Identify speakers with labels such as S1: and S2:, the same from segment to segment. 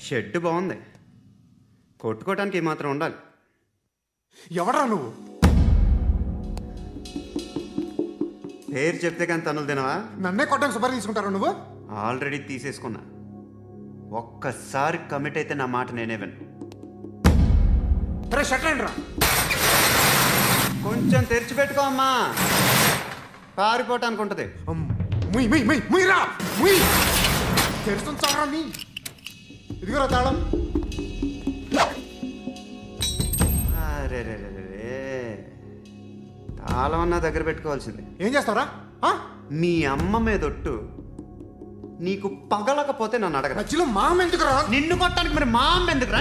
S1: Shed బాగుంది, కొట్టుకోవటానికి ఏమాత్రం ఉండాలి.
S2: ఎవరా నువ్వు?
S1: పేరు చెప్తే కానీ తనులు తినవా?
S2: నన్నే కొట్టడానికి సుపారీ తీసుకుంటారా నువ్వు?
S1: ఆల్రెడీ తీసేసుకున్నా. ఒక్కసారి కమిట్ అయితే నా మాట నేనే విను.
S2: షట్రండి రా.
S1: కొంచెం తెరిచిపెట్టుకో అమ్మా, పారిపోవటానికి ఉంటుంది.
S2: తెరుస్తుంచారా నీ? ఇదిగోరా తాళం.
S1: అరే తాళం అన్నా దగ్గర పెట్టుకోవాల్సింది.
S2: ఏం చేస్తారా?
S1: మీ అమ్మ మీదొట్టు నీకు పగలకపోతే నన్ను అడగ.
S2: మధ్యలో మా అమ్మ ఎందుకురా?
S1: నిన్ను కొట్టడానికి మరి మా అమ్మ ఎందుకురా?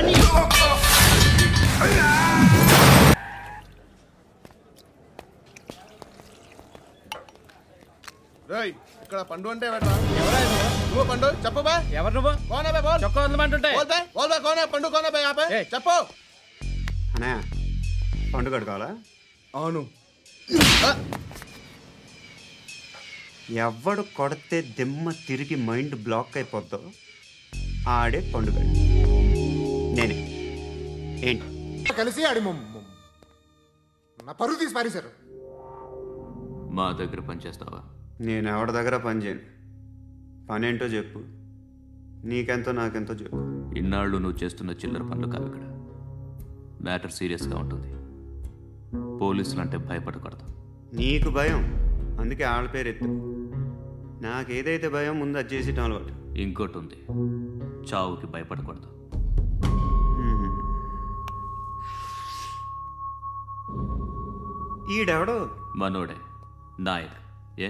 S3: ఇక్కడ పండు అంటే నువ్వు పండు చెప్పు బా.
S4: ఎవరు నువ్వు? చొక్కా వదలమంటుంటే
S3: పండు కోనే చెప్పు.
S1: అన్నయ్య పండు కట్టుకోవాలా?
S3: అవును.
S1: ఎవడు కొడితే దిమ్మ తిరిగి మైండ్ బ్లాక్ అయిపోద్దో ఆడే పండుగ. నేనే. ఏంటి
S2: కలిసి ఆడి నా పరువు తీసి పారేశారు.
S5: మా దగ్గర పనిచేస్తావా?
S1: నేను ఎవరి దగ్గర పని చేయను. పని ఏంటో చెప్పు, నీకెంతో నాకెంతో చెప్పు.
S5: ఇన్నాళ్ళు నువ్వు చేస్తున్న చిల్లర పనులు కావు ఇక్కడ. మ్యాటర్ సీరియస్గా ఉంటుంది. పోలీసులు అంటే భయపడకూడదు.
S1: నీకు భయం, అందుకే ఆళ్ళ పేరు ఎత్తు. నాకేదైతే భయం ముందు అది చేసేటం అలవాటు.
S5: ఇంకోటి ఉంది, చావుకి భయపడకూడదు.
S1: ఈడెవడో
S5: మనోడే నాయక్. ఏ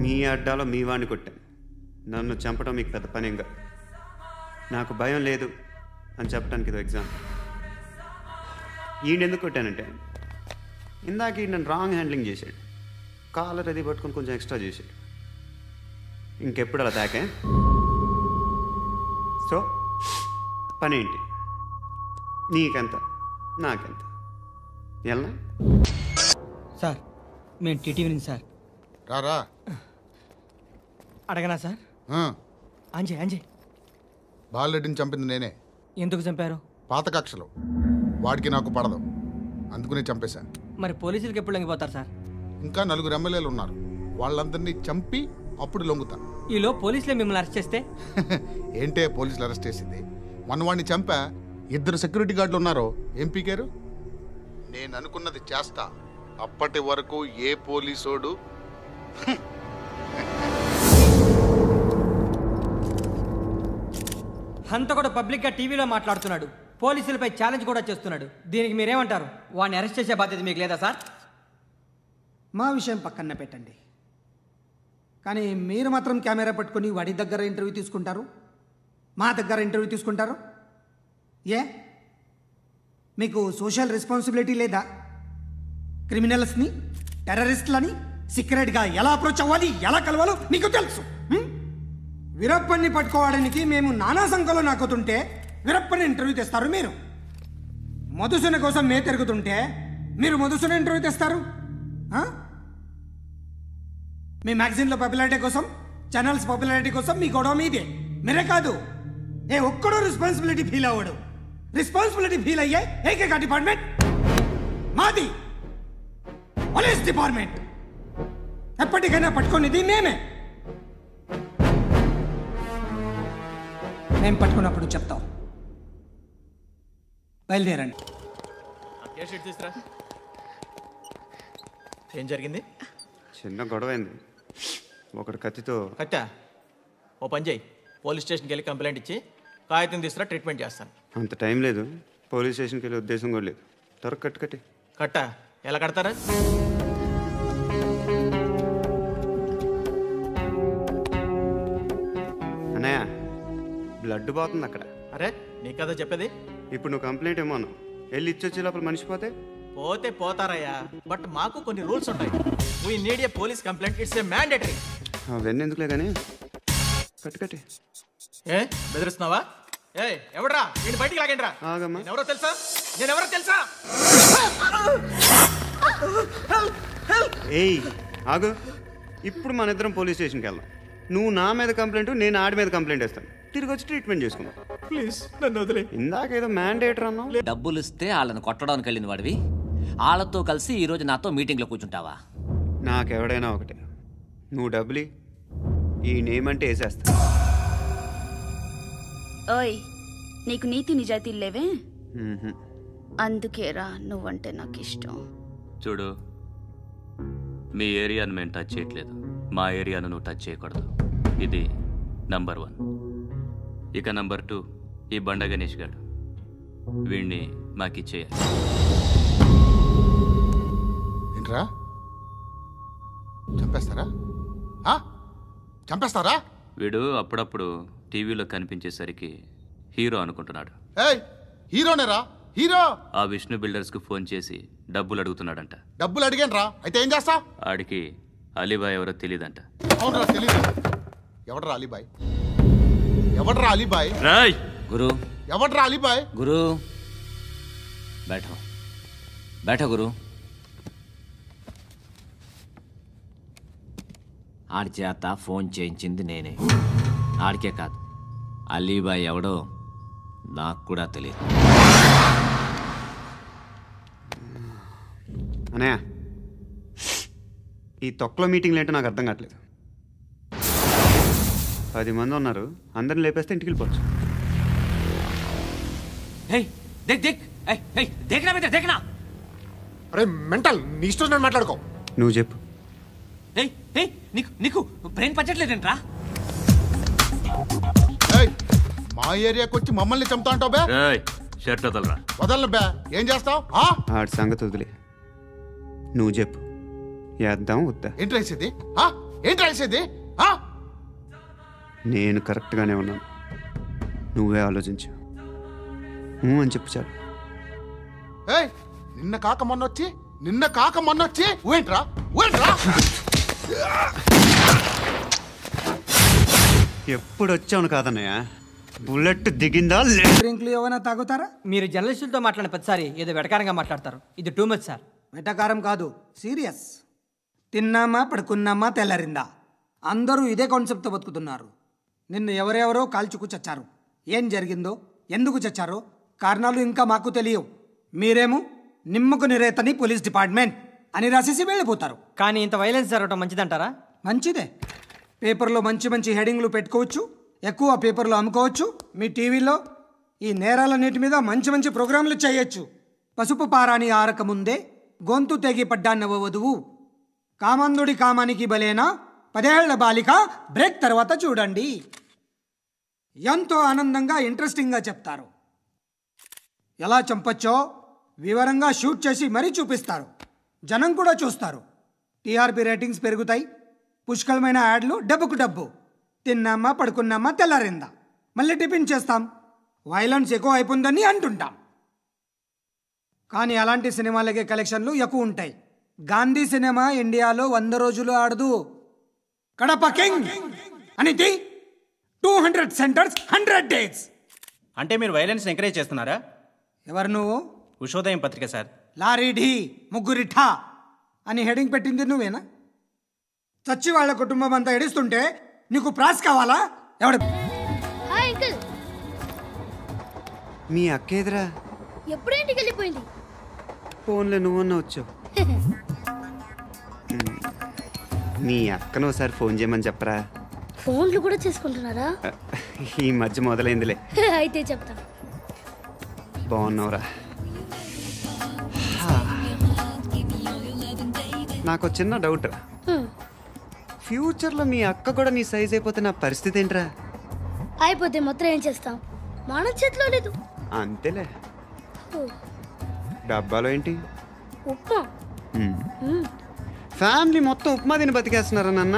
S1: మీ అడ్డాలో మీ వాడిని కొట్టాను. నన్ను చంపడం మీకు పెద్ద పనేంగా. నాకు భయం లేదు అని చెప్పడానికి ఇది ఎగ్జామ్. ఈయనెందుకు కొట్టానంటే ఇందాక ఈ నన్ను రాంగ్ హ్యాండ్లింగ్ చేశాడు. కాలర్ అది పట్టుకొని కొంచెం ఎక్స్ట్రా చేశాడు. ఇంకెప్పుడు అలా తాకే. సో పని ఏంటి? నీకెంత నాకెంత ఎలా?
S4: సార్ మేము టీటీవీ నుంచి సార్.
S3: రారా.
S4: అడగనా సార్? అంజయ్
S3: బాలరెడ్డిని చంపింది నేనే.
S4: ఎందుకు చంపారు?
S3: పాత కక్షలు, వాడికి నాకు పడదు, అందుకునే చంపేశాను.
S4: మరి పోలీసులకి ఎప్పుడు లొంగిపోతారు సార్?
S3: ఇంకా 4 ఎమ్మెల్యేలు ఉన్నారు, వాళ్ళందరినీ చంపి అప్పుడు లొంగుతా.
S4: ఈలో పోలీసులే మిమ్మల్ని అరెస్ట్ చేస్తే?
S3: ఏంటే పోలీసులు అరెస్ట్ చేసింది? వాడిని చంపా. 2 సెక్యూరిటీ గార్డులు ఉన్నారు, ఏం పీకారు? నేను అనుకున్నది చేస్తా. అప్పటి వరకు ఏ పోలీసోడు
S4: హంతకుడు పబ్లిక్గా టీవీలో మాట్లాడుతున్నాడు, పోలీసులపై ఛాలెంజ్ కూడా చేస్తున్నాడు. దీనికి మీరేమంటారు? వాడిని అరెస్ట్ చేసే బాధ్యత మీకు లేదా సార్?
S6: మా విషయం పక్కన పెట్టండి, కానీ మీరు మాత్రం కెమెరా పట్టుకొని వాడి దగ్గర ఇంటర్వ్యూ తీసుకుంటారు, మా దగ్గర ఇంటర్వ్యూ తీసుకుంటారు. ఏ మీకు సోషల్ రెస్పాన్సిబిలిటీ లేదా? క్రిమినల్స్ని, టెర్రరిస్టులని సీక్రెట్గా ఎలా అప్రోచ్ అవ్వాలి, ఎలా కలవాలో మీకు తెలుసు. వీరప్పని పట్టుకోవడానికి మేము నానా సంఖ్యలో నాకుతుంటే వీరప్పని ఇంటర్వ్యూ తెస్తారు మీరు. మధుసూన కోసం మే తిరుగుతుంటే మీరు మధుసూన ఇంటర్వ్యూ తెస్తారు. మీ మ్యాగజైన్లో పాపులారిటీ కోసం, ఛానల్స్ పాపులారిటీ కోసం మీ గొడవ మీదే. మీరే కాదు, ఏ ఒక్కడో రెస్పాన్సిబిలిటీ ఫీల్ అవ్వడు. రెస్పాన్సిబిలిటీ ఫీల్ అయ్యే ఏకైక డిపార్ట్మెంట్ మాది, పోలీస్ డిపార్ట్మెంట్. ఎప్పటికైనా పట్టుకునేది మేమే. మేము పట్టుకున్నప్పుడు చెప్తాం. బయలుదేరండి.
S7: ఏం జరిగింది?
S1: చిన్న గొడవ అయింది. ఒకటి కత్తితో.
S7: కట్టా? ఓ పని చేయి, పోలీస్ స్టేషన్కి వెళ్ళి కంప్లైంట్ ఇచ్చి కాగితం తీసుకురా, ట్రీట్మెంట్ చేస్తాను.
S1: అంత టైం లేదు, పోలీస్ స్టేషన్కి వెళ్ళే ఉద్దేశం కూడా లేదు. త్వరగా కట్టి.
S7: కట్టా? ఎలా కడతారా?
S1: అన్నయ్య బ్లడ్ పోతుంది అక్కడ.
S7: అరే నీ కదా చెప్పేది.
S1: ఇప్పుడు నువ్వు కంప్లైంట్ ఏమో అన్నావు, వెళ్ళి ఇచ్చొచ్చే లోపల మనిషి పోతే
S7: పోతారయ్యా, బట్ మాకు కొన్ని రూల్స్ ఉంటాయి. We need a police complaint, it's a mandatory.
S1: అవన్నీ ఎందుకులే కానీ కట్టి.
S7: ఏ బెదిరిస్తున్నావా? ఏ ఎవడ్రా? నేను బయటికి లాగండి రా.
S1: ఆగమ్మా.
S7: ఎవరో తెలుసా? నేనెవరో తెలుసా?
S1: ఏయ్ ఆగు, ఇప్పుడు మన ఇద్దరం పోలీస్ స్టేషన్కి వెళ్దాం. నువ్వు నా మీద కంప్లైంట్, నేను ఆడి మీద కంప్లైంట్ వేస్తాను. తిరిగి వచ్చి ట్రీట్మెంట్ చేసుకుందాం.
S7: ప్లీజ్ నన్ను వదిలే.
S1: ఇందాకేదో మ్యాండేటర్ అన్నావు.
S8: డబ్బులు ఇస్తే వాళ్ళని కొట్టడానికి వెళ్ళిన వాడివి వాళ్ళతో కలిసి ఈరోజు నాతో మీటింగ్లో కూర్చుంటావా?
S1: నాకెవడైనా ఒకటే, నువ్వు డబ్బులి, ఈ నేమ్ అంటే వేసేస్తా.
S9: ఓయ్, నీకు నీతి నిజాయితీలు లేవే, అందుకేరా నువ్వంటే నాకు ఇష్టం.
S5: చూడు, మీ ఏరియాను మేము టచ్ చేయట్లేదు, మా ఏరియాను నువ్వు టచ్ చేయకూడదు. ఇది నంబర్ 1. ఇక నంబర్ 2, ఈ బండ గణేష్ గారు, వీడిని మాకిచ్చేయాలి.
S3: ఏంట్రా, చంపేస్తారా? చంపేస్తారా?
S5: వీడు అప్పుడప్పుడు టీవీలో కనిపించేసరికి హీరో అనుకుంటున్నాడు.
S3: ఏయ్, హీరోనేరా, హీరో.
S5: ఆ విష్ణు బిల్డర్స్కు ఫోన్ చేసి డబ్బులు అడుగుతున్నాడంట.
S3: డబ్బులు అడిగాను రా, అయితే ఏం చేస్తా?
S5: ఆడికి అలీబాయ్ ఎవరో తెలియదంట.
S3: అవునరా, తెలీదు. ఎవడరా అలీబాయ్? ఎవడరా అలీబాయ్?
S5: రాయ్
S8: గురు,
S3: ఎవడరా అలీబాయ్?
S8: గురు బైఠో బైఠో గురు. ఆడి చేత ఫోన్ చేయించింది నేనే. ఆడికే కాదు, అలీబాయ్ ఎవడో నాకు కూడా తెలియదు.
S1: అనయా, ఈ తొక్కలో మీటింగ్లు ఏంటో నాకు అర్థం కావట్లేదు. 10 మంది ఉన్నారు, అందరిని లేపేస్తే ఇంటికి వెళ్ళిపోవచ్చు.
S2: అరే మెంటల్, నీ ఇష్టం నేను మాట్లాడుకో.
S1: నువ్వు చెప్పు.
S8: నీకు బ్రెయిన్ పచ్చట్లేదంట్రా?
S3: మా ఏరియాకి వచ్చి మమ్మల్ని చంపుతా అంటావు బే?
S5: షర్ట్ వదలరా.
S3: వదలను బే. ఏం చేస్తావు?
S1: ఆడి సంగతి వదిలే, నువ్వు చెప్పు. వేద్దాం వద్దా?
S3: ఏంటి రాసేది? ఏంటి రాసేది?
S1: నేను కరెక్ట్గానే ఉన్నాను, నువ్వే ఆలోచించు. అని చెప్పు చాలు.
S3: ఏయ్, నిన్న కాక మొన్నొచ్చి ఊయంట్రా.
S1: ఎప్పుడు వచ్చావును కాదన్నయ్య, బుల్లెట్ దిగిందా?
S6: డ్రింక్లు ఏమైనా తాగుతారా?
S4: మీరు జర్నలిస్టులతో మాట్లాడిన ప్రతిసారి ఏదో వెటకారంగా మాట్లాడతారు. ఇది టూ మచ్ సార్.
S6: వెటకారం కాదు, సీరియస్. తిన్నామా, పడుకున్నామా, తెల్లరిందా, అందరూ ఇదే కాన్సెప్ట్తో బతుకుతున్నారు. నిన్ను ఎవరెవరో కాల్చుకు చచ్చారు. ఏం జరిగిందో, ఎందుకు చచ్చారో కారణాలు ఇంకా మాకు తెలియవు. మీరేమో నిమ్మకు నిరేతని పోలీస్ డిపార్ట్మెంట్ అని రాసేసి వెళ్ళిపోతారు.
S4: కానీ ఇంత వైలెన్స్ జరగడం మంచిదంటారా?
S6: మంచిదే. పేపర్లో మంచి మంచి హెడింగ్లు పెట్టుకోవచ్చు, ఎక్కువ పేపర్లు అమ్ముకోవచ్చు. మీ టీవీలో ఈ నేరాలన్నిటి మీద మంచి మంచి ప్రోగ్రాంలు చేయొచ్చు. పసుపు పారాని ఆరక ముందే గొంతు తెగి పడ్డాన్నవ వధువు, కామందుడి కామానికి బలేనా 10 ఏళ్ల బాలిక, బ్రేక్ తర్వాత చూడండి. ఎంతో ఆనందంగా ఇంట్రెస్టింగ్గా చెప్తారు. ఎలా చంపచ్చో వివరంగా షూట్ చేసి మరీ చూపిస్తారు. జనం కూడా చూస్తారు. టీఆర్పీ రేటింగ్స్ పెరుగుతాయి. పుష్కలమైన యాడ్లు, డబ్బుకు డబ్బు. తిన్నామా, పడుకున్నామా, తెల్లారిందా, మళ్ళీ టిఫిన్ చేస్తాం. వైలెన్స్ ఎక్కువ అయిపోయిందని అంటుంటాం. కానీ అలాంటి సినిమాలకే కలెక్షన్లు ఎక్కువ ఉంటాయి. గాంధీ సినిమా ఇండియాలో 100 రోజులు ఆడదు. కడప కింగ్ అనేది 200 సెంటర్స్ 100 డేస్.
S7: అంటే మీరు వైలెన్స్ ఎంకరేజ్ చేస్తున్నారా?
S6: ఎవరు నువ్వు?
S7: ఉషోదయం పత్రిక సార్.
S6: లారీ ఢీ ముగ్గురిఠా అని హెడింగ్ పెట్టింది నువ్వేనా? చచ్చి వాళ్ళ కుటుంబం అంతా ఎడుస్తుంటే నీకు ప్రాస్ కావాలా? ఎవడు?
S10: Hi uncle.
S1: మీ అక్క ఎదురా?
S10: ఎప్పుడు ఇంటికి వెళ్ళిపోయింది?
S1: ఫోన్లో నువ్వన్నా వచ్చావు. మీ అక్కను ఒకసారి ఫోన్ చేయమని చెప్పరా.
S10: ఫోన్లు కూడా చేసుకుంటున్నారా?
S1: ఈ మధ్య మొదలైందిలే.
S10: అయితే చెప్తా.
S1: బాగున్నావురా? నాకు చిన్న డౌట్ రా. ఫ్యూచర్లో మీ అక్క కూడా నీ సైజ్ అయిపోతే నా పరిస్థితి ఏంట్రా?
S10: అయిపోతే మొత్తం ఏం చేస్తాం? మన చేతిలో లేదు.
S1: అంతేలే. డబ్బాలో ఏంటి?
S10: ఉప్మా.
S1: ఫ్యామిలీ మొత్తం ఉప్మా తిని బతికేస్తున్నారా నాన్న?